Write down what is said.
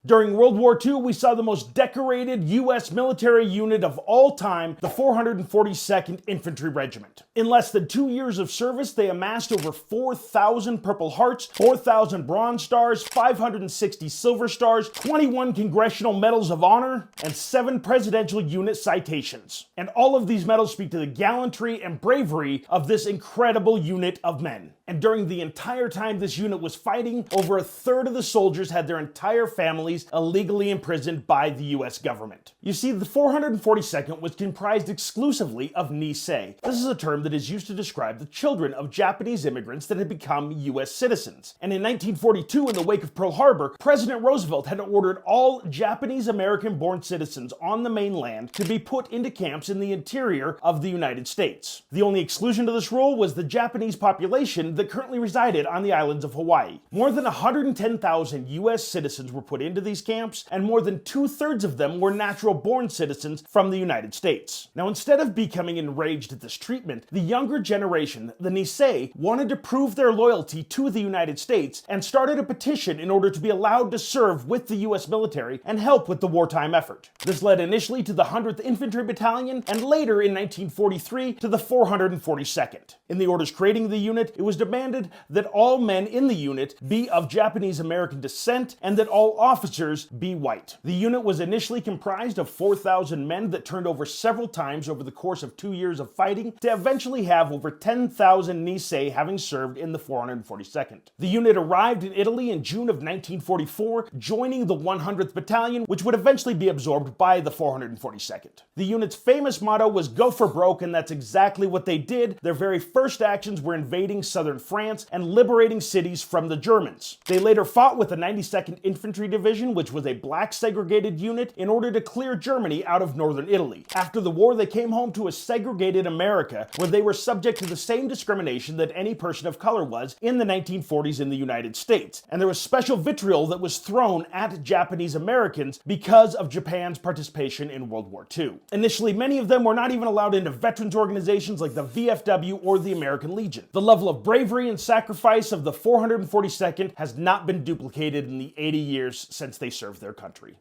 During World War II, we saw the most decorated U.S. military unit of all time, the 442nd Infantry Regiment. In less than 2 years of service, they amassed over 4,000 Purple Hearts, 4,000 Bronze Stars, 560 Silver Stars, 21 Congressional Medals of Honor, and 7 Presidential Unit citations. And all of these medals speak to the gallantry and bravery of this incredible unit of men. And during the entire time this unit was fighting, over a third of the soldiers had their entire families illegally imprisoned by the US government. You see, the 442nd was comprised exclusively of Nisei. This is a term that is used to describe the children of Japanese immigrants that had become US citizens. And in 1942, in the wake of Pearl Harbor, President Roosevelt had ordered all Japanese American-born citizens on the mainland to be put into camps in the interior of the United States. The only exclusion to this rule was the Japanese population that currently resided on the islands of Hawaii. More than 110,000 US citizens were put into these camps, and more than 2/3 of them were natural-born citizens from the United States. Now, instead of becoming enraged at this treatment, the younger generation, the Nisei, wanted to prove their loyalty to the United States and started a petition in order to be allowed to serve with the US military and help with the wartime effort. This led initially to the 100th Infantry Battalion, and later in 1943 to the 442nd. In the orders creating the unit, it was demanded that all men in the unit be of Japanese American descent and that all officers be white. The unit was initially comprised of 4,000 men that turned over several times over the course of 2 years of fighting, to eventually have over 10,000 Nisei having served in the 442nd. The unit arrived in Italy in June of 1944, joining the 100th Battalion, which would eventually be absorbed by the 442nd. The unit's famous motto was "Go for broke," and that's exactly what they did. Their very first actions were invading southern France and liberating cities from the Germans. They later fought with the 92nd Infantry Division, which was a black segregated unit, in order to clear Germany out of northern Italy. After the war, they came home to a segregated America, where they were subject to the same discrimination that any person of color was in the 1940s in the United States. And there was special vitriol that was thrown at Japanese Americans because of Japan's participation in World War II. Initially, many of them were not even allowed into veterans organizations like the VFW or the American Legion. The level of bravery and sacrifice of the 442nd has not been duplicated in the 80 years since they served their country.